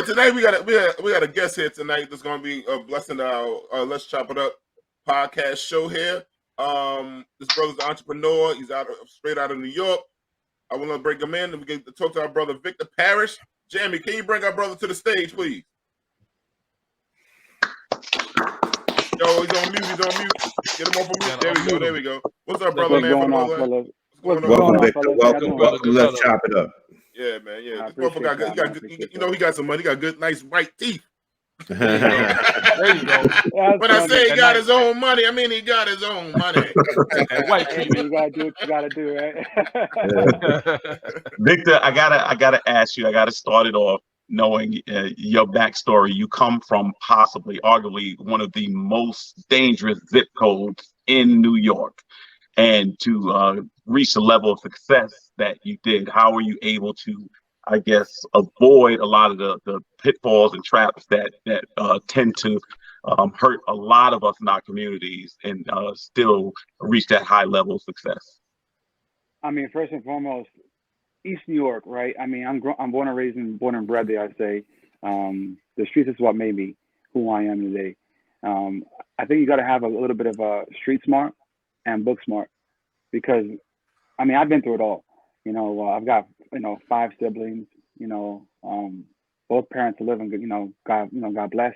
tonight we got a guest here tonight that's going to be blessing our Let's Chop It Up podcast show here. This brother's an entrepreneur. He's straight out of New York. I want to bring him in and we get to talk to our brother Victor Parrish. Jamie, can you bring our brother to the stage, please? Yo, he's on mute. Get him off of mute. There we go. What's up, brother, man? What's going on, Victor? Welcome. Let's chop it up. Yeah, man. Yeah, this motherfucker got good. You know, he got some money. He got good, nice, white teeth. There you go. When I say he got his own money, I mean he got his own money. White teeth. You gotta do what you gotta do, right? Victor, I gotta ask you. I gotta start it off knowing your backstory. You come from arguably one of the most dangerous zip codes in New York, and to reach the level of success that you did, how were you able to, I guess, avoid a lot of the pitfalls and traps that tend to hurt a lot of us in our communities and still reach that high level of success? I mean, first and foremost, East New York, right? I mean, I'm born and bred there, I'd say. The streets is what made me who I am today. I think you got to have a little bit of a street smart and book smart, because, I mean, I've been through it all. You know, I've got, 5 siblings, both parents are living good, God bless.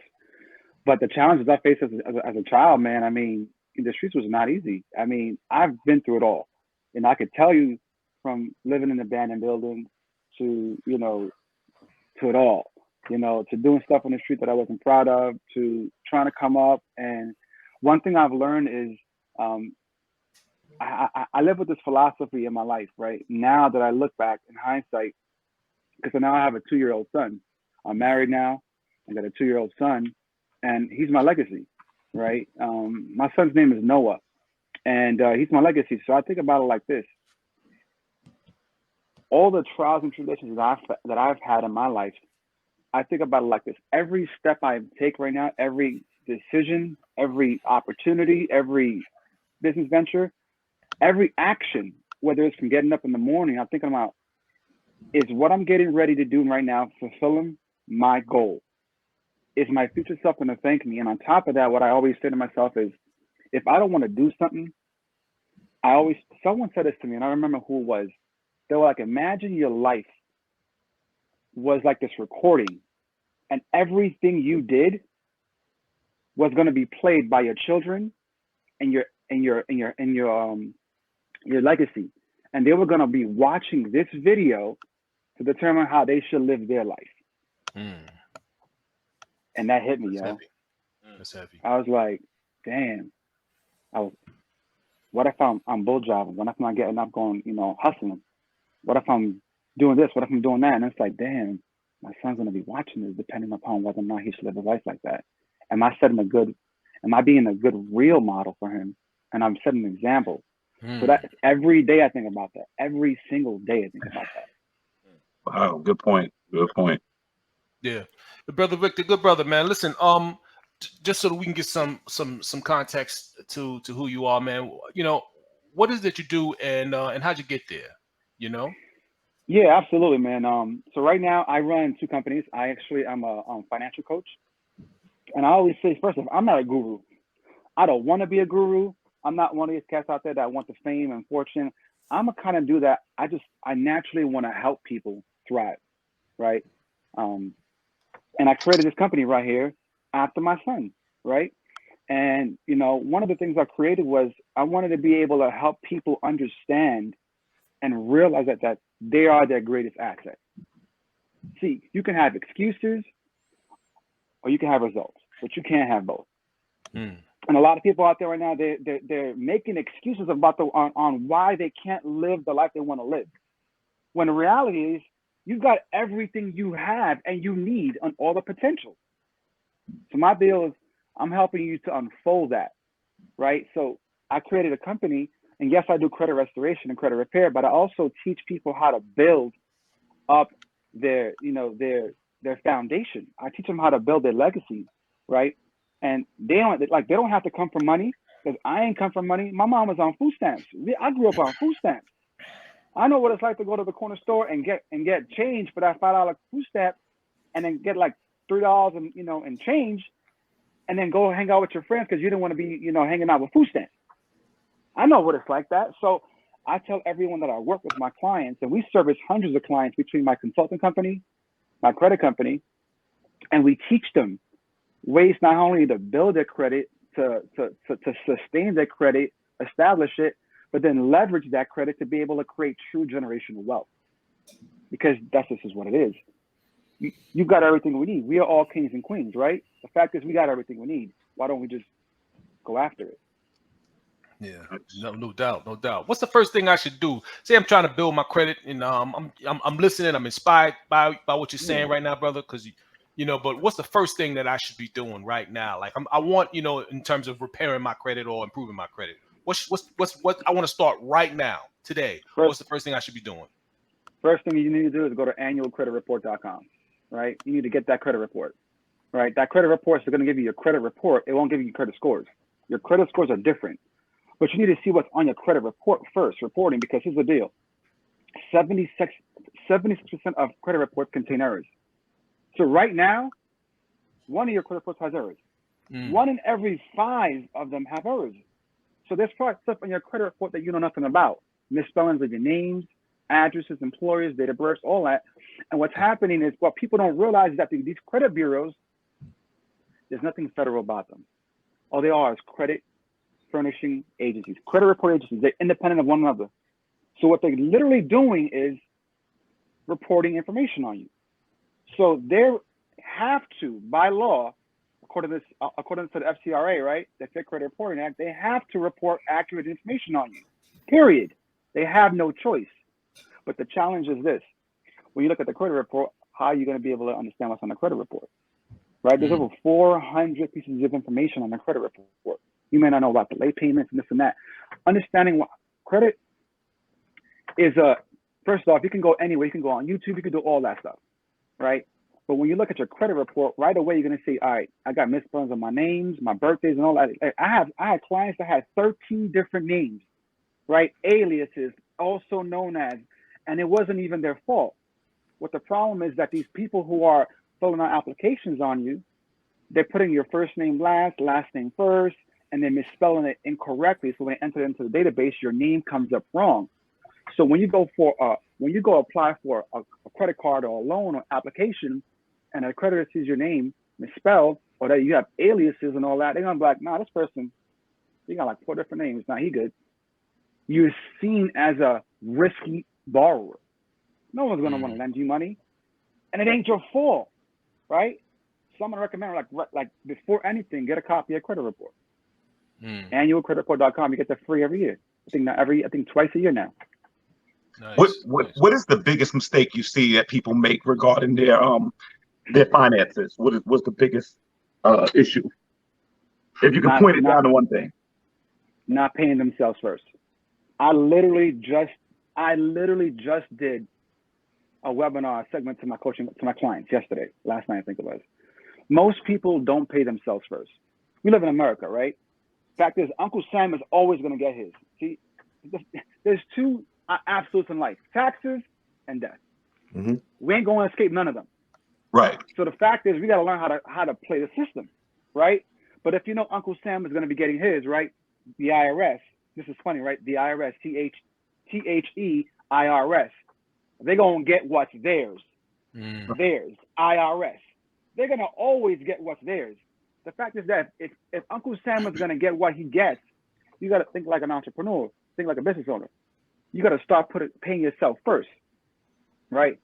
But the challenges I faced as a child, man, I mean, the streets was not easy. I mean, I've been through it all. And I could tell you, from living in abandoned buildings to it all, to doing stuff on the street that I wasn't proud of, to trying to come up. And one thing I've learned is I live with this philosophy in my life, right? Now that I look back in hindsight, because now I have a 2-year-old son. I'm married now. I got a 2-year-old son, and he's my legacy, right? My son's name is Noah, and he's my legacy. So I think about it like this. All the trials and tribulations that I've had in my life, I think about it like this. Every step I take right now, every decision, every opportunity, every business venture, every action, whether it's from getting up in the morning, I'm thinking about, is what I'm getting ready to do right now fulfilling my goal? Is my future self going to thank me? And on top of that, what I always say to myself is, if I don't want to do something, someone said this to me, and I remember who it was. They were like, imagine your life was like this recording, and everything you did was going to be played by your children and your legacy, and they were going to be watching this video to determine how they should live their life. And that hit me, yo. That's heavy. I was like, damn. What if I'm bull driving? What if I'm not getting up, going, hustling? What if I'm doing this? What if I'm doing that? And it's like, damn, my son's gonna be watching this, depending upon whether or not he should live a life like that. Am I being a good real model for him? And I'm setting an example. So that every day I think about that. Every single day I think about that. Wow, good point. Good point. Yeah, brother Victor, good brother, man. Listen, just so that we can get some context to who you are, man. What is it you do, and how'd you get there? Yeah, absolutely, man. So right now I run 2 companies. I'm a financial coach, and I always say, first of all, I'm not a guru. I don't want to be a guru. I'm not one of these cats out there that want the fame and fortune. I'm a kind of do that. I naturally want to help people thrive, right? And I created this company right here after my son, right? And, one of the things I created was I wanted to be able to help people understand and realize that they are their greatest asset. See, you can have excuses or you can have results, but you can't have both. And a lot of people out there right now, they're making excuses about on why they can't live the life they want to live. When the reality is, you've got everything you have and you need on all the potential. So my deal is, I'm helping you to unfold that, right? So I created a company, and yes, I do credit restoration and credit repair, but I also teach people how to build up their foundation. I teach them how to build their legacy, right? And they don't have to come from money, because I ain't come from money. My mom was on food stamps. I grew up on food stamps. I know what it's like to go to the corner store and get change for that $5 food stamp and then get like $3 and and change, and then go hang out with your friends because you didn't want to be hanging out with food stamps. I know what it's like that. So I tell everyone that I work with my clients, and we service hundreds of clients between my consulting company, my credit company, and we teach them ways not only to build their credit, to sustain their credit, establish it, but then leverage that credit to be able to create true generational wealth. Because this is what it is. You got everything we need. We are all kings and queens, right? The fact is we got everything we need. Why don't we just go after it? Yeah, no doubt. What's the first thing I should do? Say I'm trying to build my credit, and I'm listening. I'm inspired by what you're saying right now, brother. Because but what's the first thing that I should be doing right now? Like I want in terms of repairing my credit or improving my credit. What I want to start right now today. What's the first thing I should be doing? First thing you need to do is go to annualcreditreport.com. Right? You need to get that credit report. Right? That credit report is going to give you your credit report. It won't give you credit scores. Your credit scores are different. But you need to see what's on your credit report first, reporting, because here's the deal. 76% of credit reports contain errors. So right now, one of your credit reports has errors. 1 in every 5 of them have errors. So there's probably stuff on your credit report that you know nothing about. Misspellings of your names, addresses, employers, date of birth, all that. And what's happening is what people don't realize is that these credit bureaus, there's nothing federal about them. All they are is credit furnishing agencies, credit report agencies. They're independent of one another. So what they're literally doing is reporting information on you. So they have to, by law, according to the FCRA, right, the Fair Credit Reporting Act, they have to report accurate information on you. Period. They have no choice. But the challenge is this: when you look at the credit report, how are you going to be able to understand what's on the credit report? Right? There's over 400 pieces of information on the credit report. You may not know about the late payments and this and that. Understanding what credit is, first off, you can go anywhere. You can go on YouTube. You can do all that stuff, right? But when you look at your credit report, right away you're going to see, all right, I got misspellings of my names, my birthdays, and all that. I had clients that had 13 different names, right? Aliases, also known as, and it wasn't even their fault. What the problem is that these people who are filling out applications on you, they're putting your first name last name first, and then misspelling it incorrectly. So when they enter it into the database, your name comes up wrong. So when you go apply for a credit card or a loan or application, and a creditor sees your name misspelled, or that you have aliases and all that, they're gonna be like, nah, this person, he got like 4 different names. Nah, he good. You're seen as a risky borrower. No one's gonna want to lend you money, and it ain't your fault, right? So I'm gonna recommend like before anything, get a copy of credit report. Annualcreditreport.com. You get that free every year. I think twice a year now. Nice. What is the biggest mistake you see that people make regarding their finances? What's the biggest issue? If you can point it down to one thing. Not paying themselves first. I literally just did a webinar segment to my clients last night I think it was. Most people don't pay themselves first. We live in America, right? Fact is, Uncle Sam is always going to get his. See, there's 2 absolutes in life: taxes and death. We ain't going to escape none of them. Right. So the fact is, we got to learn how to play the system, right? But if you know Uncle Sam is going to be getting his, right? The IRS. This is funny, right? The IRS, THEIRS. They're going to get what's theirs. Theirs. IRS. They're going to always get what's theirs. The fact is that if Uncle Sam is going to get what he gets, you got to think like an entrepreneur, think like a business owner. You got to start paying yourself first, right?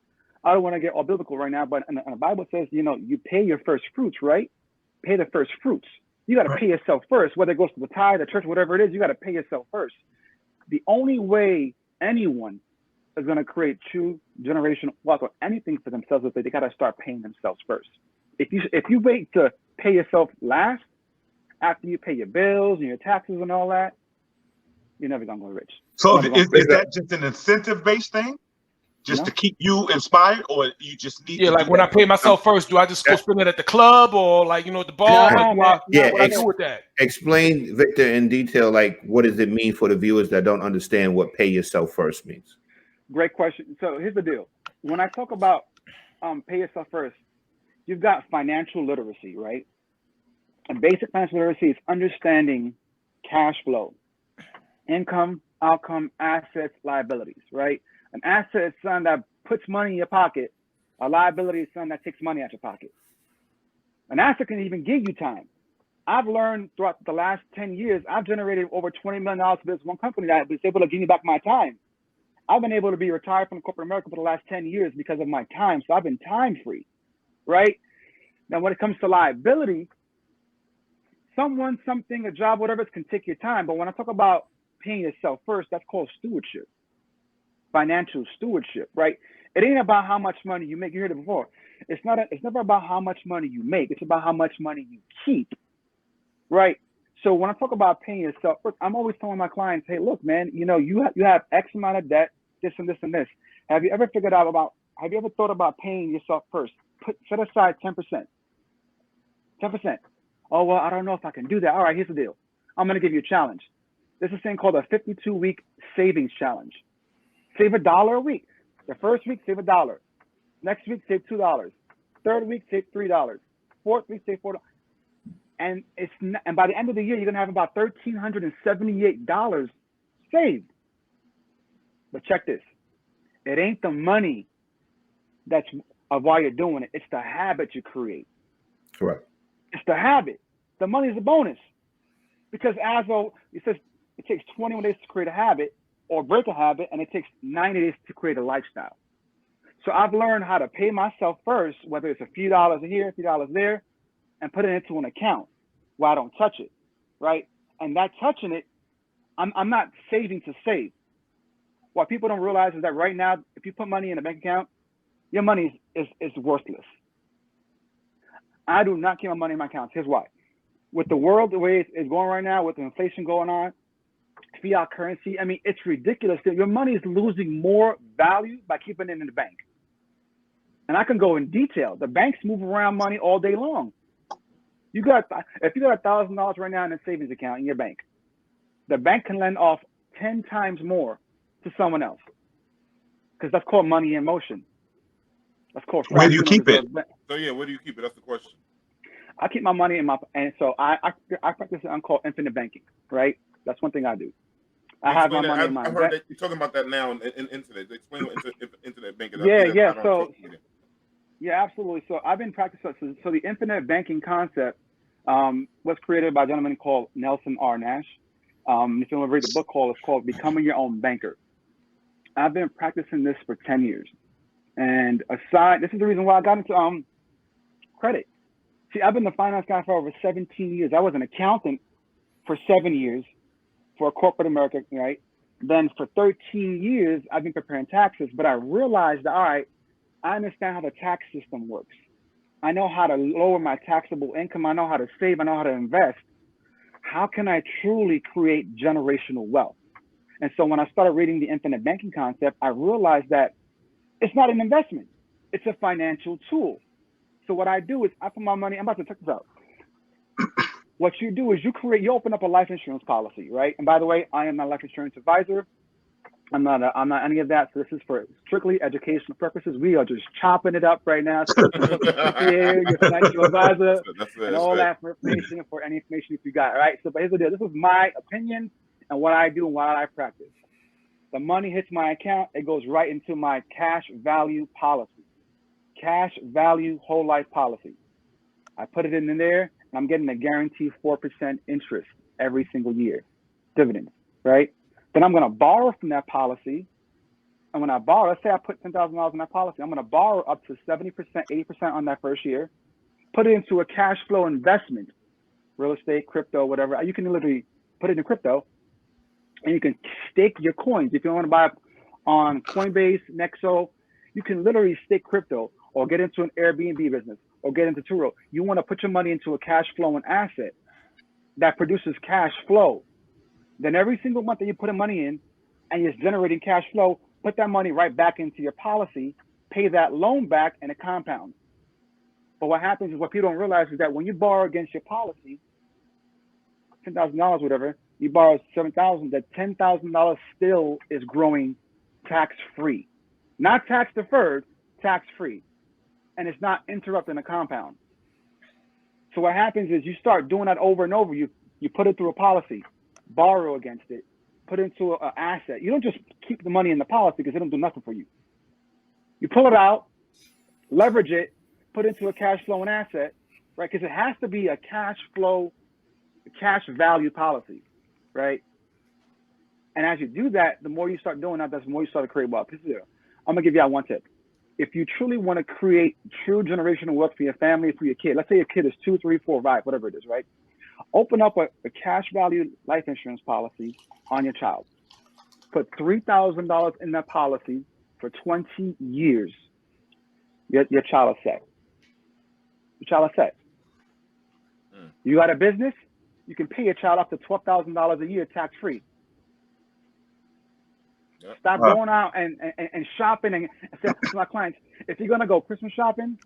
I don't want to get all biblical right now, but and the Bible says, you pay your first fruits, right? Pay the first fruits. You got to pay yourself first, whether it goes to the tithe, the church, whatever it is, you got to pay yourself first. The only way anyone is going to create true generational wealth or anything for themselves is that they got to start paying themselves first. If you wait to pay yourself last, after you pay your bills and your taxes and all that, you're never gonna go rich. So is that just an incentive-based thing, just to keep you inspired, or you just need? Yeah, like when I pay myself first, do I just go spend it at the club or like at the bar? What I do with that? Explain, Victor, in detail. Like, what does it mean for the viewers that don't understand what pay yourself first means? Great question. So here's the deal. When I talk about pay yourself first, you've got financial literacy, right? And basic financial literacy is understanding cash flow, income, outcome, assets, liabilities, right? An asset is something that puts money in your pocket. A liability is something that takes money out your pocket. An asset can even give you time. I've learned throughout the last 10 years, I've generated over $20 million for this one company that was able to give me back my time. I've been able to be retired from corporate America for the last 10 years because of my time. So I've been time free, right? Now, when it comes to liability, someone, something, a job, whatever, can take your time. But when I talk about paying yourself first, that's called stewardship, financial stewardship, right? It ain't about how much money you make. You heard it before. It's never about how much money you make. It's about how much money you keep, right? So when I talk about paying yourself first, I'm always telling my clients, hey, look, man, you know, you have X amount of debt, this and this and this. Have you ever thought about paying yourself first? Set aside 10%. 10%. Oh, well, I don't know if I can do that. All right, here's the deal. I'm going to give you a challenge. There's this thing called a 52-week savings challenge. Save $1 a week. The first week, save $1. Next week, save $2. Third week, save $3. Fourth week, save $4. And by the end of the year, you're going to have about $1,378 saved. But check this. It ain't the money that's of why you're doing it. It's the habit you create. Correct. It's the habit. The money is a bonus. Because it says it takes 21 days to create a habit or break a habit, and it takes 90 days to create a lifestyle. So I've learned how to pay myself first, whether it's a few dollars here, a few dollars there, and put it into an account where I don't touch it, right? And that touching it, I'm not saving to save. What people don't realize is that right now, if you put money in a bank account, your money is worthless. I do not keep my money in my accounts. Here's why. With the world the way it's going right now, with the inflation going on, fiat currency, I mean, it's ridiculous that your money is losing more value by keeping it in the bank. And I can go in detail. The banks move around money all day long. If you got $1,000 right now in a savings account in your bank, the bank can lend off 10 times more to someone else, because that's called money in motion. That's called. Where do you keep it? So yeah, where do you keep it? That's the question. I keep my money in and so I practice something called infinite banking, right? That's one thing I do. I have my money in my. I've heard that you're talking about that now in internet. Explain what internet banking is. Yeah. So yeah, absolutely. So I've been practicing. So the infinite banking concept was created by a gentleman called Nelson R. Nash. If you want to read the book it's called Becoming Your Own Banker. I've been practicing this for 10 years. And this is the reason why I got into credit. See, I've been the finance guy for over 17 years. I was an accountant for 7 years for corporate America, right? Then for 13 years, I've been preparing taxes, but I realized that, all right, I understand how the tax system works. I know how to lower my taxable income. I know how to save. I know how to invest. How can I truly create generational wealth? And so when I started reading the infinite banking concept, I realized that it's not an investment. It's a financial tool. So what I do is I put my money, I'm about to check this out. What you do is you open up a life insurance policy, right? And by the way, I am not a life insurance advisor. I'm not any of that. So this is for strictly educational purposes. We are just chopping it up right now. So your financial advisor and all that information for any information if you got, all right? So but here's the deal. This is my opinion and what I do and what I practice. The money hits my account, it goes right into my cash value policy. Cash value whole life policy. I put it in there and I'm getting a guaranteed 4% interest every single year. Dividends, right? Then I'm going to borrow from that policy. And when I borrow, let's say I put $10,000 in that policy, I'm going to borrow up to 70%, 80% on that first year, put it into a cash flow investment, real estate, crypto, whatever. You can literally put it in crypto and you can stake your coins. If you want to buy on Coinbase, Nexo, you can literally stake crypto or get into an Airbnb business or get into Turo. You want to put your money into a cash flowing asset that produces cash flow. Then every single month that you put money in and it's generating cash flow, put that money right back into your policy, pay that loan back, and it compounds. But what happens is what people don't realize is that when you borrow against your policy, $10,000, whatever, you borrow $7,000, that $10,000 still is growing tax-free. Not tax-deferred, tax-free. and it's not interrupting the compound. So what happens is you start doing that over and over. You put it through a policy, borrow against it, put it into an asset. You don't just keep the money in the policy because it don't do nothing for you. You pull it out, leverage it, put it into a cash flowing asset, right? Because it has to be a cash flow, cash value policy, right? And as you do that, the more you start doing that, the more you start to create wealth. I'm gonna give you out one tip. If you truly want to create true generational wealth for your family, for your kid, let's say your kid is 2, 3, 4, 5, whatever it is, right? Open up a cash value life insurance policy on your child. Put $3,000 in that policy for 20 years. Your child is set. Your child is set. You got a business, you can pay your child up to $12,000 a year tax-free. Yep. Stop going out and shopping and say to my clients, if you're gonna go Christmas shopping,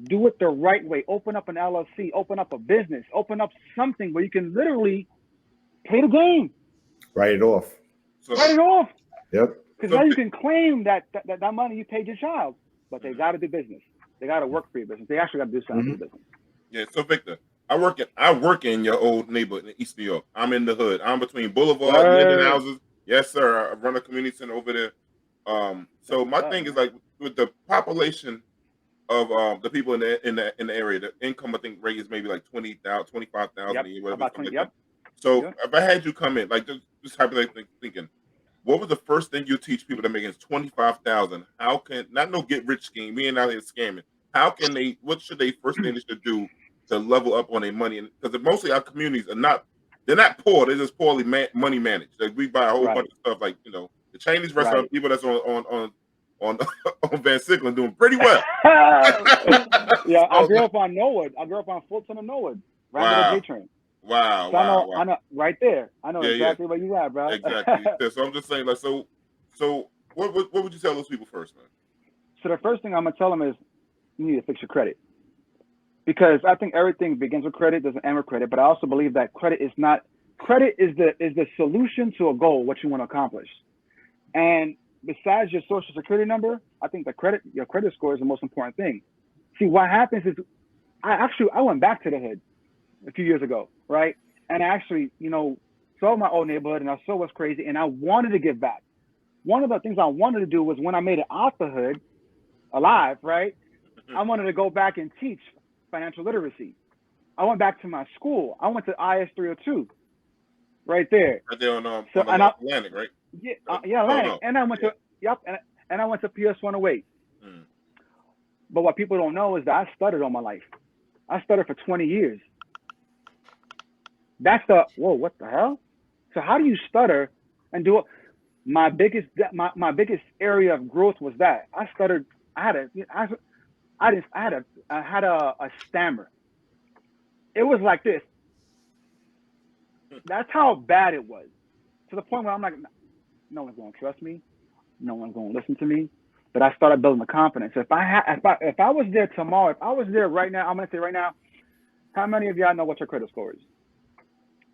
do it the right way. Open up an LLC, open up a business, open up something where you can literally pay the game. Write it off. Write it off. Yep. Because now you can claim that money you paid your child, but they got to do business. They got to work for your business. They actually got to do something for business. Yeah. So Victor, I work in your old neighborhood in East New York. I'm in the hood. I'm between Boulevard and Linden houses. Yes, sir. I run a community center over there. So my thing is like with the population of the people in the area, the income I think rate is maybe like 20,000, 25,000 a year, whatever. About 20, yep. So if I had you come in, like just hypothetically thinking, what was the first thing you teach people that make is 25,000? How can not no get rich scheme? We ain't out here scamming. How can they? What should they first thing they should do to level up on their money? Because mostly our communities are not. They're not poor. They're just poorly money managed. Like we buy a whole bunch of stuff, like the Chinese restaurant people that's on Van Sicklen doing pretty well. Yeah, I grew up on Norwood. I grew up on Fulton and Norwood, right to the J train. Wow, so I know, right there. I know exactly where you at, bro. Exactly. So I'm just saying, like, so what would you tell those people first, man? So the first thing I'm gonna tell them is you need to fix your credit. Because I think everything begins with credit, doesn't end with credit. But I also believe that credit is the solution to a goal, what you want to accomplish. And besides your social security number, I think your credit score is the most important thing. See, what happens is I went back to the hood a few years ago, right? And I actually, saw my old neighborhood and I saw what's crazy and I wanted to give back. One of the things I wanted to do was when I made it out the hood alive, right? I wanted to go back and teach financial literacy. I went back to my school. I went to IS 302, right there. Right there on Atlantic, right? Yeah, Atlantic. And I went to and I went to PS 108. But what people don't know is that I stuttered all my life. I stuttered for 20 years. That's what the hell? So how do you stutter and do it? My biggest area of growth was that I stuttered. I had a stammer. It was like this. That's how bad it was. To the point where I'm like, no one's gonna trust me. No one's gonna listen to me. But I started building the confidence. If I was there tomorrow, if I was there right now, I'm gonna say right now, how many of y'all know what your credit score is?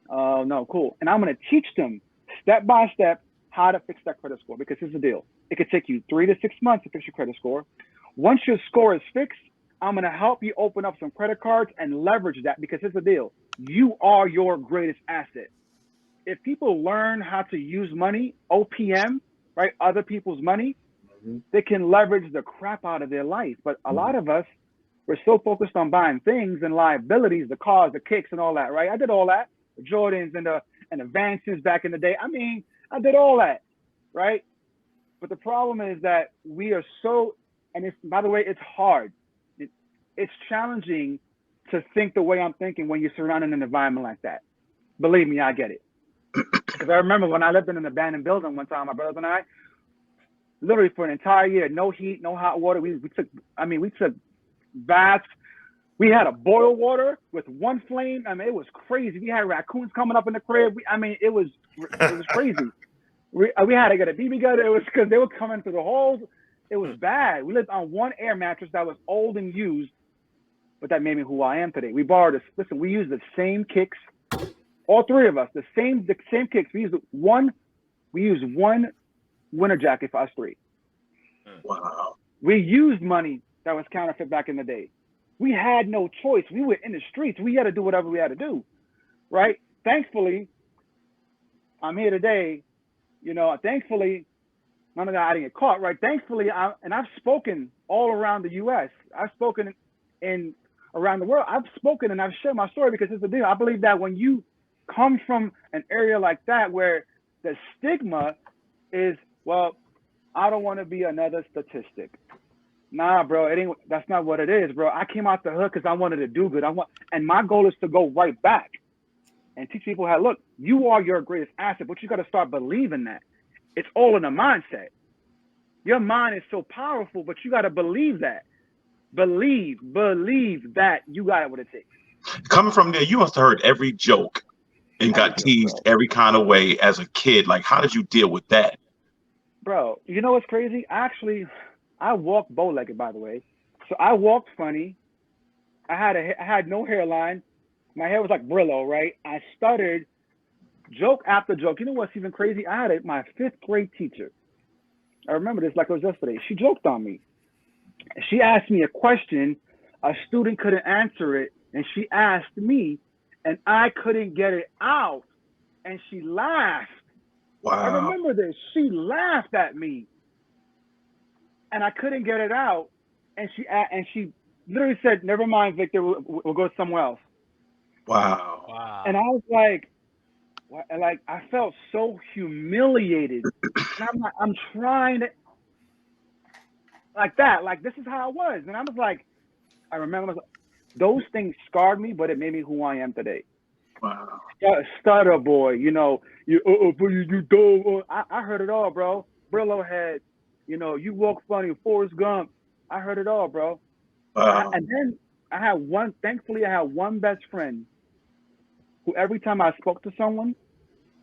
No, cool. And I'm gonna teach them step by step how to fix that credit score, because here's the deal. It could take you 3 to 6 months to fix your credit score. Once your score is fixed, I'm going to help you open up some credit cards and leverage that, because here's the deal. You are your greatest asset. If people learn how to use money, OPM, right, other people's money, they can leverage the crap out of their life. But a lot of us, we're so focused on buying things and liabilities, the cars, the kicks and all that, right? I did all that, the Jordans and the Advances back in the day. I mean, I did all that, right? But the problem is that we are so, and it's, by the way, it's hard. It's challenging to think the way I'm thinking when you're surrounded in an environment like that. Believe me, I get it. Because I remember when I lived in an abandoned building one time, my brothers and I, literally for an entire year, no heat, no hot water. We took baths. We had a boil water with one flame. I mean, it was crazy. We had raccoons coming up in the crib. It was crazy. We had to get a BB gun. It was because they were coming through the holes. It was bad. We lived on one air mattress that was old and used, but that made me who I am today. We borrowed this. Listen, we used the same kicks, all three of us, the same kicks. We used one winter jacket for us three. Wow. We used money that was counterfeit back in the day. We had no choice. We were in the streets. We had to do whatever we had to do, right? Thankfully, I'm here today. You know, thankfully, none of that I didn't get caught, right? Thankfully, I've spoken all around the U.S. I've spoken in around the world. I've spoken and I've shared my story because it's the deal. I believe that when you come from an area like that where the stigma is, well, I don't want to be another statistic. Nah, bro, it ain't. That's not what it is, bro. I came out the hood because I wanted to do good. And my goal is to go right back and teach people how. Look, you are your greatest asset, but you got to start believing that. It's all in the mindset. Your mind is so powerful, but you got to believe that. Believe that you got what it takes. Coming from there, you must have heard every joke and got teased every kind of way as a kid. Like, how did you deal with that? Bro, you know what's crazy? I walked bow-legged, by the way. So I walked funny. I had no hairline. My hair was like Brillo, right? I stuttered, joke after joke. You know what's even crazy? I had my 5th grade teacher. I remember this like it was yesterday. She joked on me. She asked me a question. A student couldn't answer it, and she asked me, and I couldn't get it out. And she laughed. Wow. I remember this. She laughed at me. And I couldn't get it out. And she literally said, "Never mind, Victor, we'll go somewhere else." Wow. And I was like I felt so humiliated. And I'm trying to, like that. Like, this is how I was. And I was like, I remember those things scarred me, but it made me who I am today. Wow. Stutter boy, you know, you dope. I heard it all, bro. Brillo head, you know, you walk funny, Forrest Gump. I heard it all, bro. Wow. And then thankfully I had one best friend who every time I spoke to someone,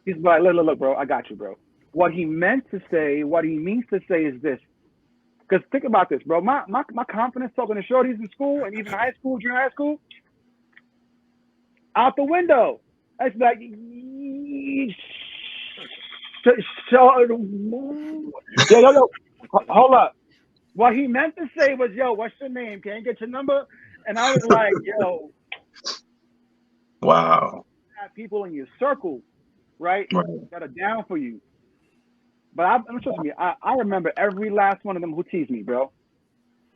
he's like, look, bro, I got you, bro. What he meant to say, what he means to say is this. Because think about this, bro. My confidence talking to shorties in school and even high school, junior high school, out the window. It's like, yo, hold up. What he meant to say was, yo, what's your name? Can I get your number? And I was like, yo. Wow. Have people in your circle, right, that are down for you. But trust me, I remember every last one of them who teased me, bro.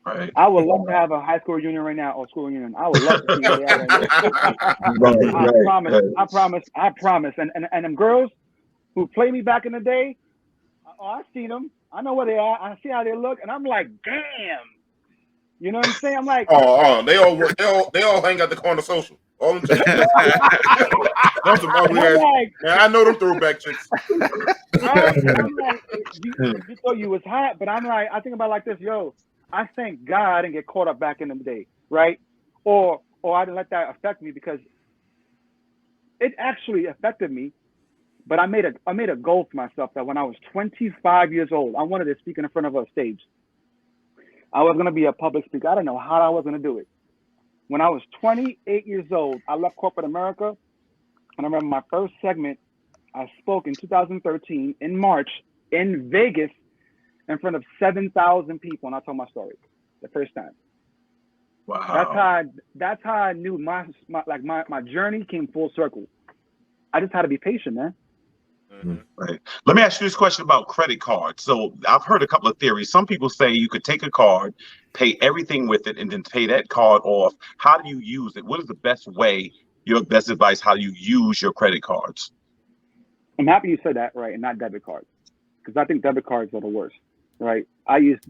Right. I would love to have a high school reunion right now or school reunion. I would love to see where they are right now. I promise. And them girls who played me back in the day, I see them. I know where they are. I see how they look, and I'm like, damn. You know what I'm saying? I'm like, they all hang at the corner social. All them chicks. Those some ugly ass. Man, I know them throwback chicks. I'm like, you thought you was hot, but I'm like, I think about it like this, yo. I thank God I didn't get caught up back in the day, right? Or I didn't let that affect me, because it actually affected me. But I made a goal for myself that when I was 25 years old, I wanted to speak in front of a stage. I was going to be a public speaker. I didn't know how I was going to do it. When I was 28 years old, I left corporate America. And I remember my first segment, I spoke in 2013 in March in Vegas in front of 7,000 people. And I told my story the first time. Wow. That's how I knew my journey came full circle. I just had to be patient, man. Right. Let me ask you this question about credit cards. So I've heard a couple of theories. Some people say you could take a card, pay everything with it, and then pay that card off. How do you use it? What is the best way, your best advice, how you use your credit cards? I'm happy you said that, right, and not debit cards, because I think debit cards are the worst, right? I use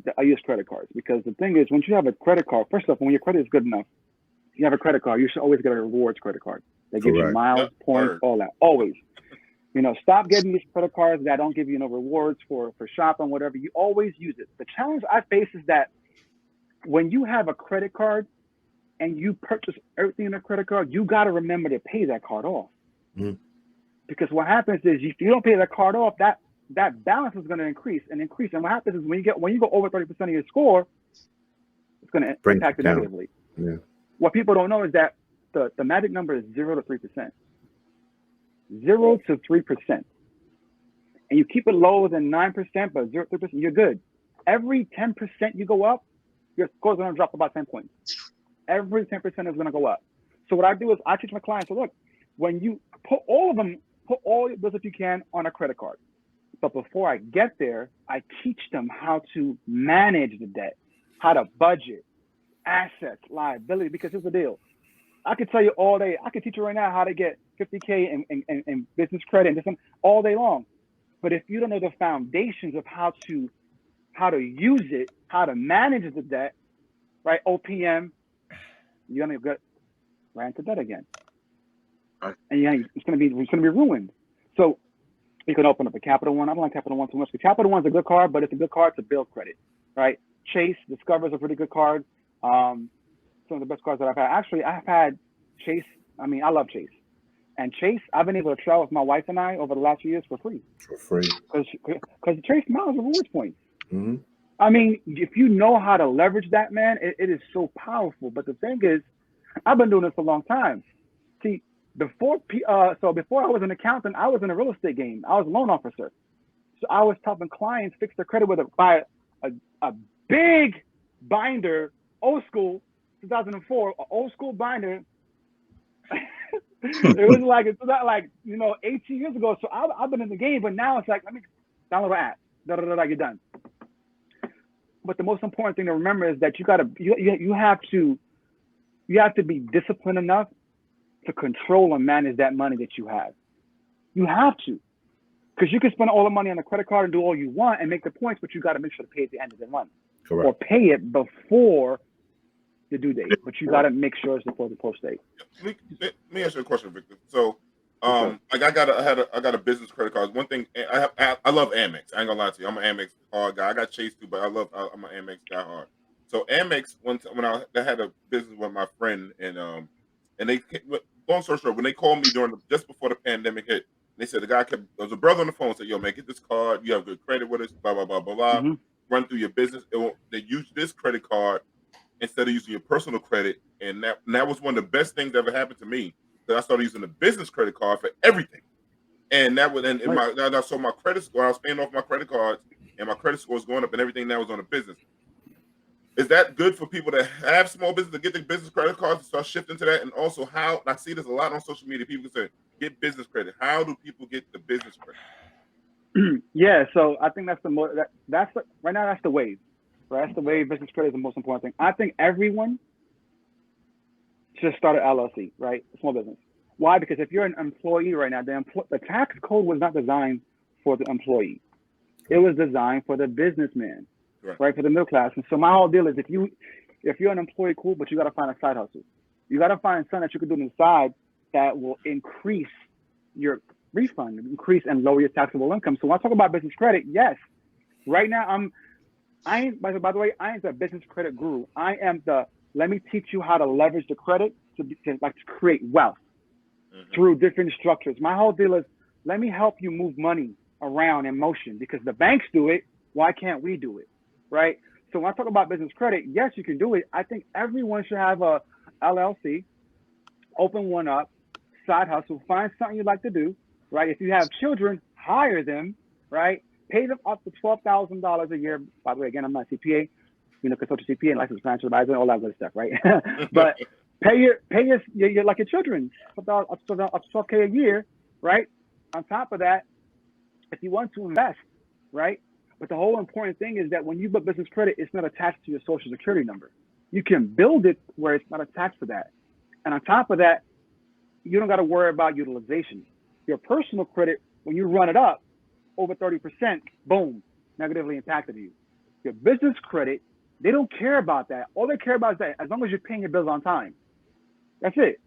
credit cards, because the thing is, once you have a credit card, first off, when your credit is good enough, you have a credit card, you should always get a rewards credit card. They give you miles, points, all that, always. You know, stop getting these credit cards that don't give you no rewards for shopping, whatever. You always use it. The challenge I face is that when you have a credit card and you purchase everything in a credit card, you got to remember to pay that card off. Because what happens is, if you don't pay that card off, that balance is going to increase. And what happens is, when you go over 30% of your score, it's going to impact it negatively. Yeah. What people don't know is that the magic number is 0 to 3%. 0 to 3%. And you keep it lower than 9%, but 0 to 3%, you're good. Every 10% you go up, your score's going to drop about 10 points. Every 10% is going to go up. So what I do is I teach my clients, so look, when you put all your bills if you can on a credit card. But before I get there, I teach them how to manage the debt, how to budget, assets, liability, because here's the deal. I could tell you all day, I could teach you right now how to get 50K in business credit and this one all day long. But if you don't know the foundations of how to use it, how to manage the debt, right? OPM, you're gonna get right into debt again. Right. And it's gonna be ruined. So you can open up a Capital One. I don't like Capital One too much. The Capital One's a good card, but it's a good card to build credit, right? Chase, Discover's a pretty good card. Some of the best cards that I've had. Actually, I've had Chase. I mean, I love Chase. And Chase, I've been able to travel with my wife and I over the last few years for free. For free. Because Chase miles are rewards points. Mm-hmm. I mean, if you know how to leverage that, man, it is so powerful. But the thing is, I've been doing this for a long time. See, before I was an accountant, I was in a real estate game. I was a loan officer. So I was helping clients fix their credit by a big binder, old school, 2004, an old school binder. It was like 18 years ago. So I've been in the game, but now it's like, let me download an app. You're done. But the most important thing to remember is that you have to be disciplined enough to control and manage that money that you have. You have to, because you can spend all the money on the credit card and do all you want and make the points, but you got to make sure to pay at the end of the month. Correct. Or pay it before the due date, but you got to make sure it's before the post date. Let me ask you a question, Victor. So, like I got a business credit card. One thing I love Amex. I ain't gonna lie to you. I'm an Amex hard guy. I got Chase too, but I'm an Amex guy hard. So Amex, when I had a business with my friend, and they, long story short, when they called me just before the pandemic hit, they said there was a brother on the phone said, "Yo, man, get this card. You have good credit with us. Blah blah blah blah blah. Mm-hmm. Run through your business. They use this credit card instead of using your personal credit." And that was one of the best things that ever happened to me. That I started using the business credit card for everything. And that would so my credit score, I was paying off my credit cards, and my credit score was going up, and everything now was on the business. Is that good for people that have small business to get the business credit cards and start shifting to that? And also, how I see this a lot on social media, people say get business credit. How do people get the business credit? Yeah, so I think that's right now that's the wave. Right, that's the wave. Business credit is the most important thing. I think everyone should start an LLC, right? Small business. Why? Because if you're an employee right now, the tax code was not designed for the employee. It was designed for the businessman, right? For the middle class. And so my whole deal is if you're an employee, cool, but you got to find a side hustle. You got to find something that you can do on the side that will increase your refund, increase and lower your taxable income. So when I talk about business credit, yes, right now by the way, I am the business credit guru. I am let me teach you how to leverage the credit to create wealth through different structures. My whole deal is let me help you move money around in motion, because the banks do it. Why can't we do it? Right? So when I talk about business credit, yes, you can do it. I think everyone should have a LLC, open one up, side hustle, find something you like to do, right? If you have children, hire them, right? Pay them up to $12,000 a year. By the way, again, I'm not a CPA, consultant CPA and licensed financial advisor, all that good stuff, right? But pay your like your children up to $12K a year, right? On top of that, if you want to invest, right? But the whole important thing is that when you book business credit, it's not attached to your social security number. You can build it where it's not attached to that. And on top of that, you don't got to worry about utilization. Your personal credit, when you run it up over 30%, boom, negatively impacted you. Your business credit, they don't care about that. All they care about is that as long as you're paying your bills on time. That's it.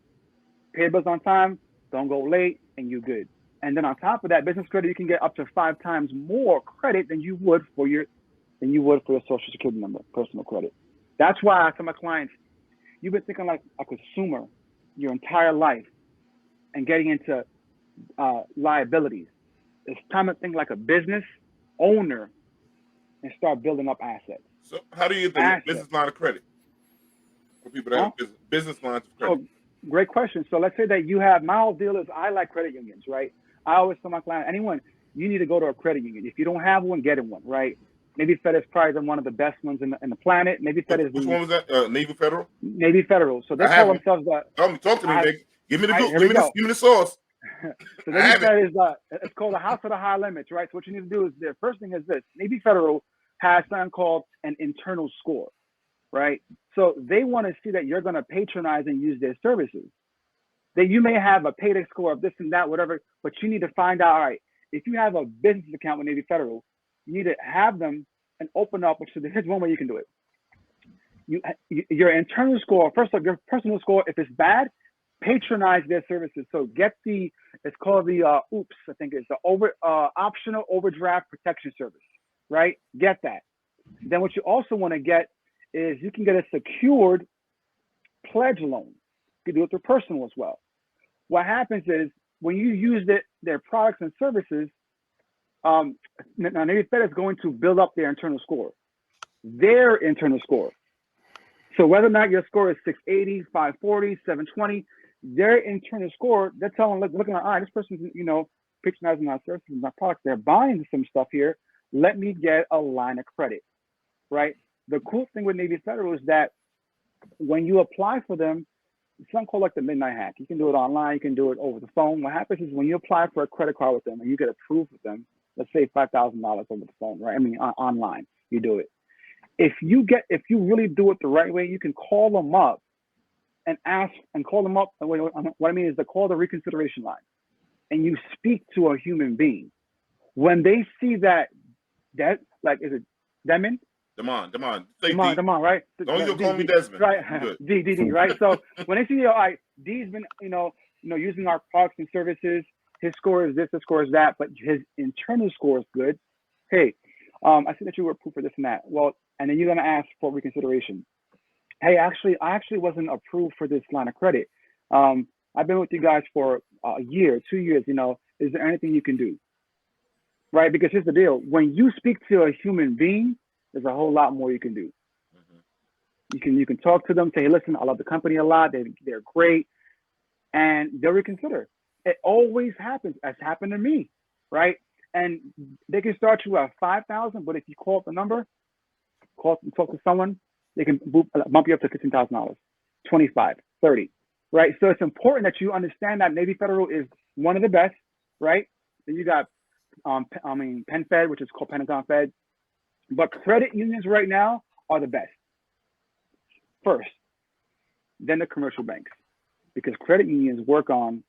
Pay your bills on time, don't go late, and you're good. And then on top of that, business credit, you can get up to 5 times more credit than you would for your social security number, personal credit. That's why I tell my clients, you've been thinking like a consumer your entire life and getting into liabilities. It's time to think like a business owner and start building up assets. So how do you think business line of credit for people that have business lines of credit? Oh, great question. So let's say that you have, my whole deal is I like credit unions, right? I always tell my client, anyone, you need to go to a credit union. If you don't have one, get in one, right? Navy Fed is probably one of the best ones in the planet. Navy Fed is Which one was that? Navy Federal? Navy Federal. So they I call haven't. themselves the. Talk to me, Nick. Give me the Right, here we go. give me the sauce. So Navy Fed is it's called the House of the High Limits, right? So what you need to do is the first thing is this: Navy Federal has something called an internal score, right? So they want to see that you're going to patronize and use their services. That you may have a payday score of this and that, whatever, but you need to find out. All right, if you have a business account with Navy Federal, you need to have them and open up. So here's one way you can do it. Your internal score, first off, your personal score, if it's bad, patronize their services. So get it's called the OOPS, I think it's the optional overdraft protection service, right? Get that. Then what you also want to get is you can get a secured pledge loan. You can do it through personal as well. What happens is when you use their products and services, now Navy Fed is going to build up their internal score. So whether or not your score is 680, 540, 720, their internal score, they're telling, looking at, all right, this person's, patronizing our services and our products. They're buying some stuff here. Let me get a line of credit, right? The cool thing with Navy Federal is that when you apply for them, it's something called like the midnight hack. You can do it online. You can do it over the phone. What happens is when you apply for a credit card with them and you get approved with them, let's say $5,000 over the phone, right? I mean, online, you do it. If you really do it the right way, you can call them up and ask and call them up. What I mean is to call the reconsideration line and you speak to a human being. When they see that like, is it Demon? Demon, right? Don't you call me Desmond. Right. D, right? So when they see, all right, D's been, using our products and services, his score is this, his score is that, but his internal score is good. Hey, I see that you were approved for this and that. Well, and then you're going to ask for reconsideration. Hey, I actually wasn't approved for this line of credit. I've been with you guys for a year, 2 years, is there anything you can do? Right? Because here's the deal. When you speak to a human being, there's a whole lot more you can do. Mm-hmm. You can talk to them, say, hey, listen, I love the company a lot. They're great. And they'll reconsider. It always happens. It's happened to me, right? And they can start you at 5,000, but if you call up the number, talk to someone, they can bump you up to $15,000, 25, 30, right? So it's important that you understand that Navy Federal is one of the best, right? Then you got, Penn Fed, which is called Pentagon Fed. But credit unions right now are the best. First, then the commercial banks, because credit unions work on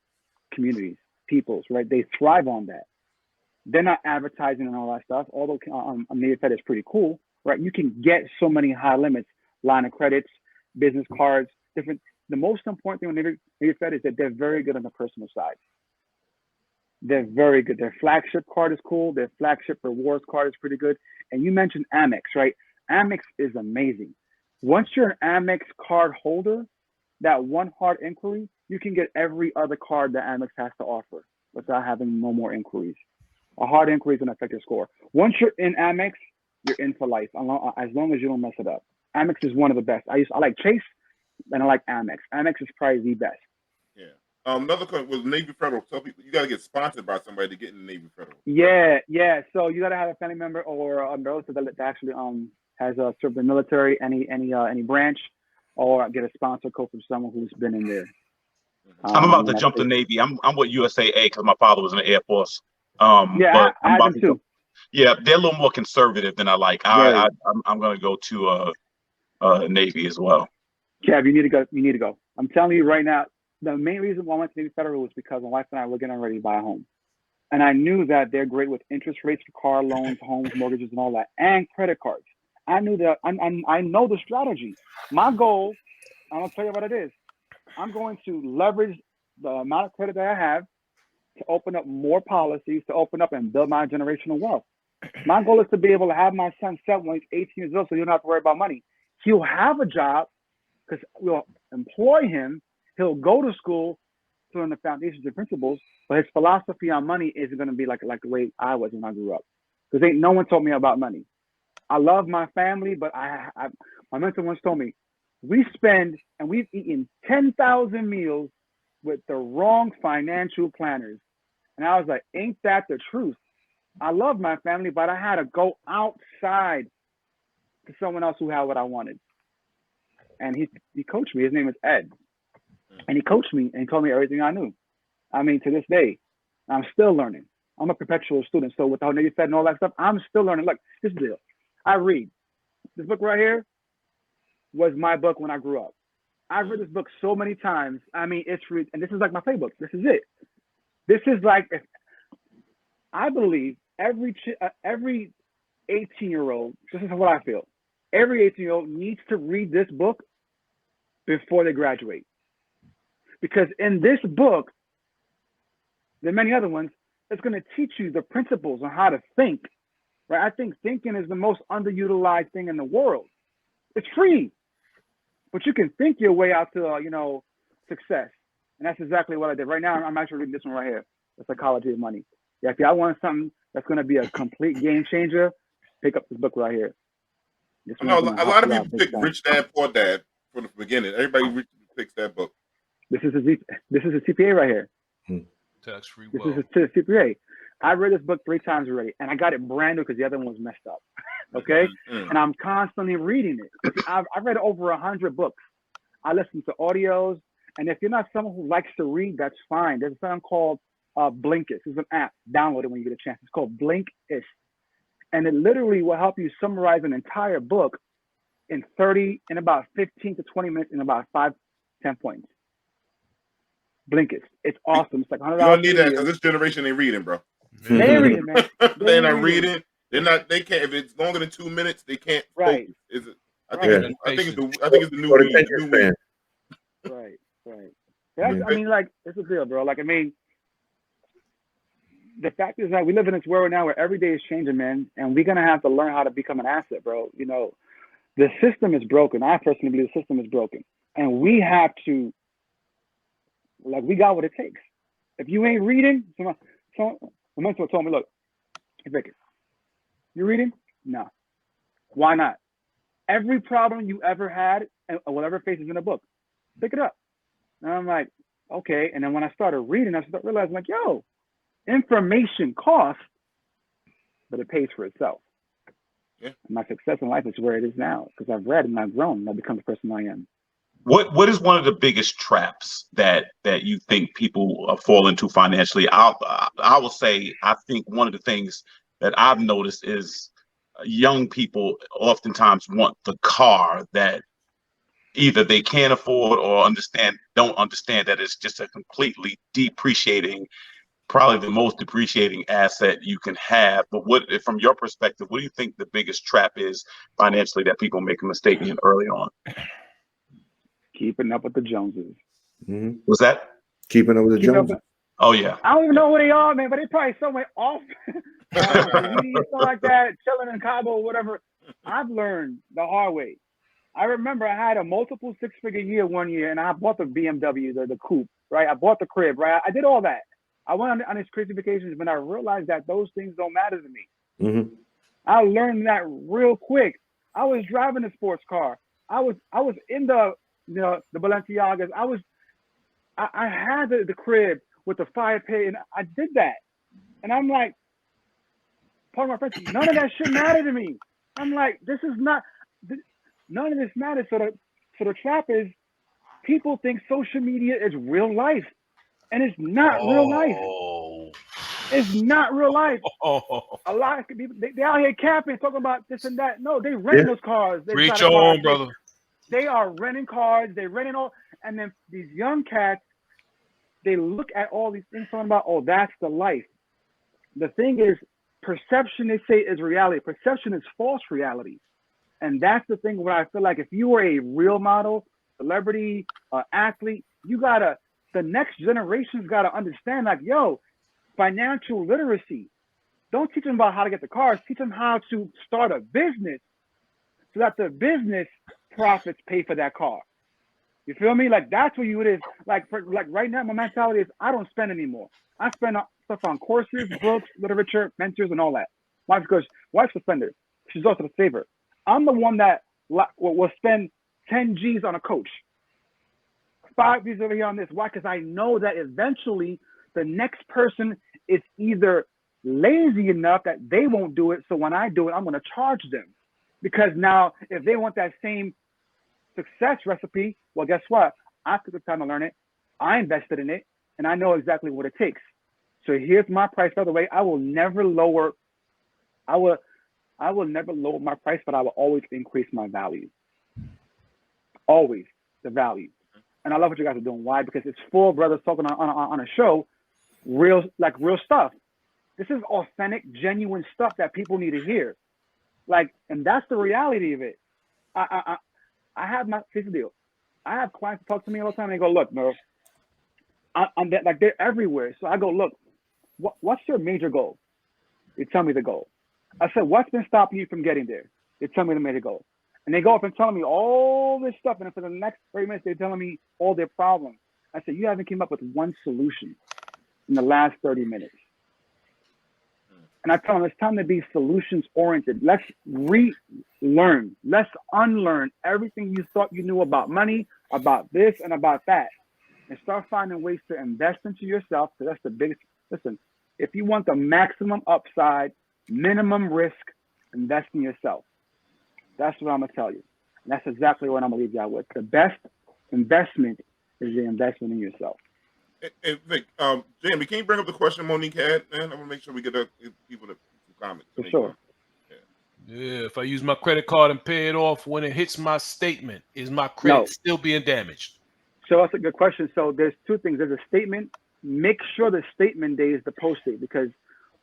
communities, peoples, right? They thrive on that. They're not advertising and all that stuff, although Navy Fed is pretty cool, right? You can get so many high limits, line of credits, business cards, different. The most important thing with Navy Fed is that they're very good on the personal side. They're very good. Their flagship card is cool. Their flagship rewards card is pretty good. And you mentioned Amex, right? Amex is amazing. Once you're an Amex card holder, that one hard inquiry, you can get every other card that Amex has to offer without having no more inquiries. A hard inquiry is going to affect your score. Once you're in Amex, you're in for life, as long as you don't mess it up. Amex is one of the best. I like Chase, and I like Amex. Amex is probably the best. Yeah. Another question was Navy Federal. Tell people you got to get sponsored by somebody to get in the Navy Federal. Yeah. So you got to have a family member or a relative that actually has served the military, any branch, or get a sponsor code from someone who's been in there. I'm about to jump the Navy. I'm with USAA because my father was in the Air Force. Yeah, but I had them too. Yeah, they're a little more conservative than I like. I'm going to go to Navy as well. Kev, you need to go. You need to go. I'm telling you right now. The main reason why I went to Navy Federal was because my wife and I were getting ready to buy a home. And I knew that they're great with interest rates for car loans, homes, mortgages, and all that, and credit cards. I knew that. I know the strategy. My goal, I'm going to tell you what it is. I'm going to leverage the amount of credit that I have to open up more policies, to open up and build my generational wealth. My goal is to be able to have my son set when he's 18 years old so you don't have to worry about money. He'll have a job because we'll employ him. He'll go to school to learn the foundations and principles, but his philosophy on money isn't going to be like the way I was when I grew up. Because no one told me about money. I love my family, but my mentor once told me, we've eaten 10,000 meals with the wrong financial planners. And I was like, ain't that the truth? I love my family, but I had to go outside to someone else who had what I wanted. And he coached me. His name is Ed. And he coached me and he told me everything I knew. I mean, to this day, I'm still learning. I'm a perpetual student. So with how Navy Fed and all that stuff, I'm still learning. Look, this is the deal. I read. This book right here was my book when I grew up. I've read this book so many times. I mean, and this is like my playbook. This is it. This is like, I believe every 18-year-old, this is what I feel. Every 18-year-old needs to read this book before they graduate. Because in this book, there are many other ones, it's going to teach you the principles on how to think. Right? I think thinking is the most underutilized thing in the world. It's free, but you can think your way out to, success. And that's exactly what I did. Right now, I'm actually reading this one right here, The Psychology of Money. Yeah, if y'all want something that's going to be a complete game changer, pick up this book right here. A lot of people pick Rich Dad Poor Dad from the beginning. Everybody picks that book. This is a CPA right here. Tax-free This wealth. is a CPA. I read this book 3 times already, and I got it brand new because the other one was messed up. Okay, and I'm constantly reading it. I've read over 100 books. I listen to audios, and if you're not someone who likes to read, that's fine. There's something called Blinkist. It's an app. Download it when you get a chance. It's called Blinkist, and it literally will help you summarize an entire book in about 15 to 20 minutes in about 5-10 points. Blinkist. It's awesome. It's like $100. You don't need that because this generation ain't reading, bro. They ain't reading, man. They're not reading. They can't. If it's longer than 2 minutes, they can't. Right. Focus. I think it's the new Or weed. attention span. Right. I mean, like, it's a deal, bro. Like, I mean, the fact is that we live in this world now where every day is changing, man, and we're gonna have to learn how to become an asset, bro. The system is broken. I personally believe the system is broken, and we have to, like, we got what it takes. If you ain't reading, my mentor told me, look, Victor, you reading? No. Why not? Every problem you ever had and whatever faces in a book, pick it up. And I'm like, okay. And then when I started reading, I started realizing, like, yo, information costs, but it pays for itself. Yeah. And my success in life is where it is now because I've read and I've grown and I've become the person I am. What is one of the biggest traps that you think people fall into financially? I will say I think one of the things that I've noticed is young people oftentimes want the car that either they can't afford or don't understand that it's just a completely depreciating, probably the most depreciating asset you can have. But from your perspective, what do you think the biggest trap is financially that people make a mistake in early on? Keeping up with the Joneses. Mm-hmm. Was that? Keeping up with the Joneses. Oh, yeah. I don't even know who they are, man, but they probably somewhere off. Stuff like that, chilling in Cabo or whatever. I've learned the hard way. I remember I had a multiple 6-figure year one year, and I bought the BMW, the coupe, right? I bought the crib, right? I did all that. I went on these crazy vacations, but I realized that those things don't matter to me. Mm-hmm. I learned that real quick. I was driving a sports car. I was in the Balenciagas. I had the crib with the fire pit, and I did that. And I'm like, part of my friends, none of that shit mattered to me. I'm like, none of this matters. So the trap is people think social media is real life, and it's not real life. It's not real life. A lot of people, they out here camping, talking about this and that. No, they renting those cars. Reach on, brother. They are renting cars. They renting all, and then these young cats, they look at all these things talking about, oh, that's the life. The thing is, perception, they say, is reality. Perception is false reality. And that's the thing where I feel like if you are a real model, celebrity, athlete, the next generation's got to understand, like, yo, financial literacy. Don't teach them about how to get the cars. Teach them how to start a business so that the business profits pay for that car. You feel me? Like, that's what it is. Like right now, my mentality is I don't spend anymore. I spend stuff on courses, books, literature, mentors, and all that. Wife's a spender. She's also a saver. I'm the one that will spend 10 G's on a coach. 5 G's over here on this. Why? Because I know that eventually the next person is either lazy enough that they won't do it. So when I do it, I'm going to charge them. Because now, if they want that same success recipe, well, guess what? I took the time to learn it. I invested in it, and I know exactly what it takes. So here's my price. By the way, I will never lower my price, but I will always increase my value. Always the value. And I love what you guys are doing. Why? Because it's four brothers talking on a show, real stuff. This is authentic, genuine stuff that people need to hear. Like, and that's the reality of it. I have here's the deal. I have clients talk to me all the time and they go, look, bro, they're everywhere. So I go, look, what's your major goal? They tell me the goal. I said, what's been stopping you from getting there? They tell me the major goal. And they go up and telling me all this stuff. And for the next 30 minutes, they're telling me all their problems. I said, you haven't came up with one solution in the last 30 minutes. And I tell them, it's time to be solutions oriented. Let's relearn. Let's unlearn everything you thought you knew about money, about this and about that. And start finding ways to invest into yourself. Because that's the biggest, listen, if you want the maximum upside, minimum risk, invest in yourself. That's what I'm going to tell you. And that's exactly what I'm going to leave you out with. The best investment is the investment in yourself. Hey, Vic, Jamie, can you bring up the question Monique had, man? I want to make sure we get people to comment. For sure. Yeah, if I use my credit card and pay it off when it hits my statement, is my credit still being damaged? So that's a good question. So there's two things. There's a statement. Make sure the statement date is the post date, because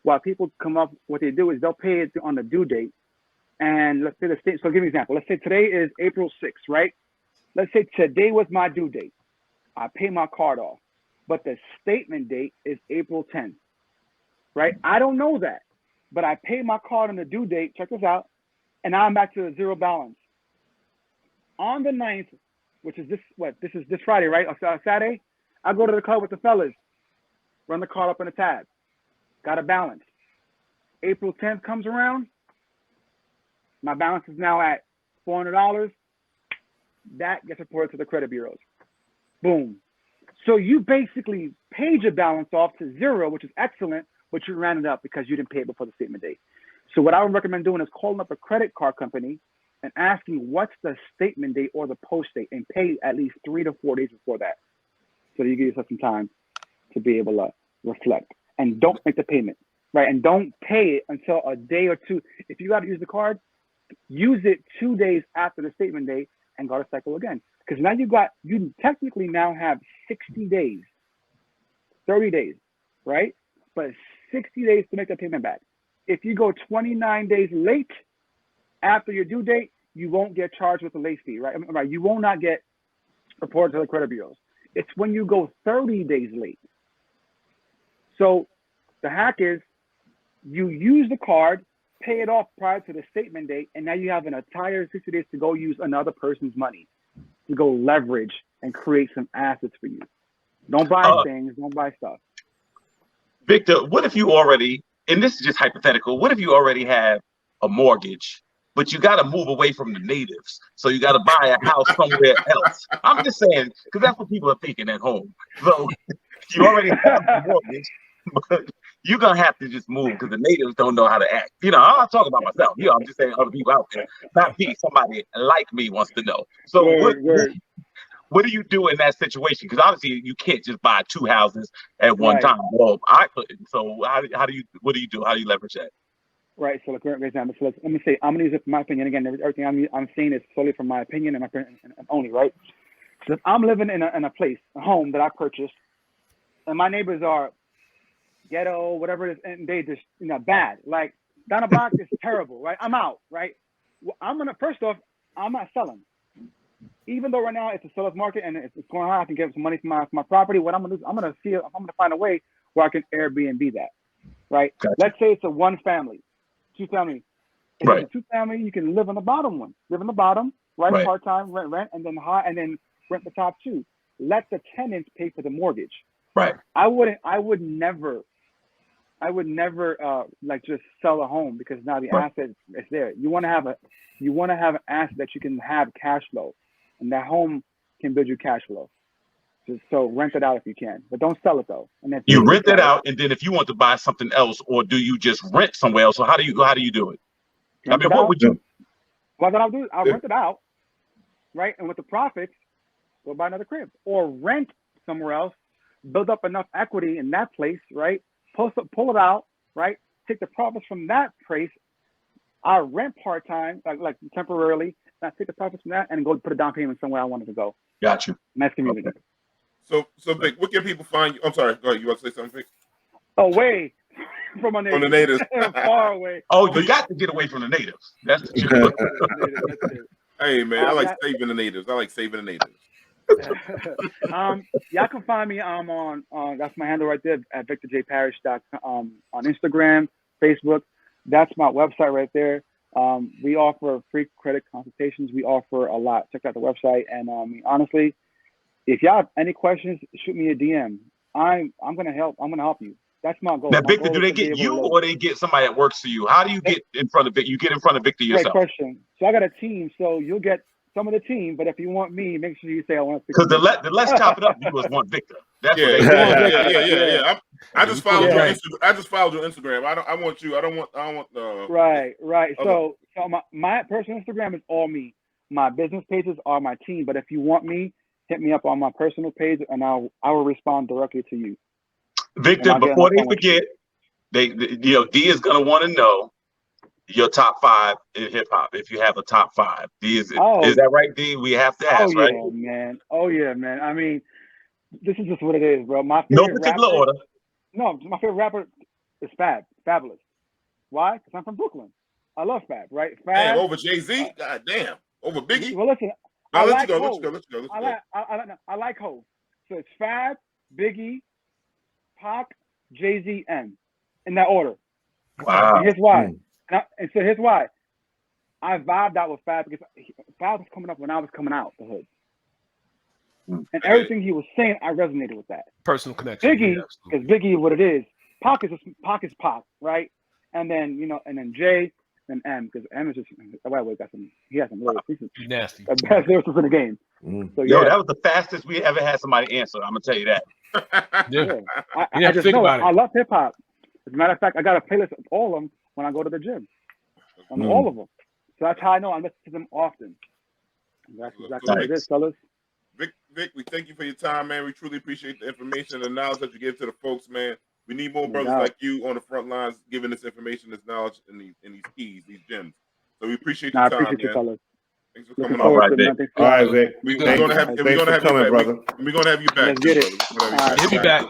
while people come up, what they do is they'll pay it on the due date. And let's say the state. So I'll give you an example. Let's say today is April 6th, right? Let's say today was my due date. I pay my card off, but the statement date is April 10th, right? I don't know that, but I pay my card on the due date. Check this out. And now I'm back to the zero balance. On the 9th, which is this Friday, right? Or Saturday, I go to the club with the fellas, run the card up in a tab, got a balance. April 10th comes around, my balance is now at $400. That gets reported to the credit bureaus. Boom. So you basically paid your balance off to zero, which is excellent, but you ran it up because you didn't pay it before the statement date. So what I would recommend doing is calling up a credit card company and asking what's the statement date or the post date, and pay at least 3 to 4 days before that. So you give yourself some time to be able to reflect. And don't make the payment, right? And don't pay it until a day or two. If you got to use the card, use it 2 days after the statement date and go to cycle again. Because now you technically now have 60 days, 30 days, right? But 60 days to make the payment back. If you go 29 days late after your due date, you won't get charged with a late fee, right? You will not get reported to the credit bureaus. It's when you go 30 days late. So the hack is you use the card, pay it off prior to the statement date, and now you have an entire 60 days to go use another person's money to go leverage and create some assets for you. Don't buy things, don't buy stuff. Victor, what if you already, and this is just hypothetical, what if you already have a mortgage, but you got to move away from the natives? So you got to buy a house somewhere else. I'm just saying, because that's what people are thinking at home. So you already have a mortgage, but you're going to have to just move because the natives don't know how to act. I'm not talking about myself. I'm just saying other people out there. Not me, somebody like me wants to know. So what do you do in that situation? Because obviously you can't just buy 2 houses at one time. Well, I couldn't. So what do you do? How do you leverage that? Right. So great example. So let me say, I'm gonna use it from my opinion. Again, everything I'm saying is solely from my opinion and my opinion only, right? So if I'm living in a place, a home that I purchased, and my neighbors are ghetto, whatever it is, and they just bad. Like down the block is terrible, right? I'm out, right? Well, first off, I'm not selling. Even though right now it's a seller's market and it's going high, I can get some money for my property. What I'm gonna do is I'm gonna find a way where I can Airbnb that, right? Gotcha. Let's say it's a 1-family, 2-family. If it's a 2-family, you can live on the bottom one. Live on the bottom, right? Part-time, rent, and then rent the top 2. Let the tenants pay for the mortgage. Right. I would never like just sell a home because now the asset is there. You want to have an asset that you can have cash flow, and that home can build you cash flow. So rent it out if you can, but don't sell it though. And if You do rent sell it out, and then if you want to buy something else, or do you just rent somewhere else? So how do you do it? I mean, what would you? What I'll do? I'll rent it out, right? And with the profits, go buy another crib or rent somewhere else. Build up enough equity in that place, right? Pull it out, right? Take the profits from that place. I rent part time, like temporarily. And I take the profits from that and go put a down payment somewhere I wanted to go. Got you. Nice community. Okay. So Vic, what can people find you? I'm sorry. Go ahead. You want to say something, Vic? Away from our neighbors. From the natives. Far away. Oh, you got to get away from the natives. That's the truth. Hey man, I like saving the natives. I like saving the natives. Y'all can find me on that's my handle right there at VictorJParrish.com on Instagram, Facebook. That's my website right there. We offer free credit consultations. We offer a lot. Check out the website. And honestly, if y'all have any questions, shoot me a DM. I'm gonna help. I'm gonna help you. That's my goal. Now, My Victor, goal do they is to be get able you to or they get somebody that works for you? How do you get in front of Victor? You get in front of Victor Great yourself. question. So I got a team. So you'll get some of the team, but if you want me, make sure you say I want to. Because the Let's Chop It Up viewers want Victor. That's what they Yeah. I just followed your Instagram. I just followed your Instagram. I want you. I don't want. Right. Okay. So my personal Instagram is all me. My business pages are my team. But if you want me, hit me up on my personal page, and I will respond directly to you. Victor, before they forget, D is gonna want to know your top 5 in hip hop. If you have a top 5, D is that right, D? We have to ask, right? Oh yeah, man. I mean, this is just what it is, bro. My No favorite particular rapper, order. No, my favorite rapper is Fabulous. Why? Because I'm from Brooklyn. I love Fab, right? Fab damn, over Jay-Z. God damn, over Biggie. Well, listen, Let's go. I like Hov. So it's Fab, Biggie, Pac, Jay-Z, M, in that order. Wow. And here's why. And so here's why. I vibed out with Fab because Fab was coming up when I was coming out the hood. And everything he was saying, I resonated with that. Personal connection. Biggie, because Biggie is what it is. Pac is Pac, right? And then and then Jay and M, because M is just he has some lyrics. He's nasty. The best lyrics in the game. So Yo, that was the fastest we ever had somebody answer. I'm gonna tell you that. I just know I love hip hop. As a matter of fact, I got a playlist of all of them when I go to the gym. All of them. So that's how I know I listen to them often. That's exactly what it is, fellas. Vic, we thank you for your time, man. We truly appreciate the information and the knowledge that you give to the folks, man. We need more brothers like you on the front lines giving this information, this knowledge, and these keys, these gems. So we appreciate your time, man. You, fellas. Thanks for coming on. All right, Vic. We're gonna have you back. brother. We're gonna have you back. Let's get it. Hit me back.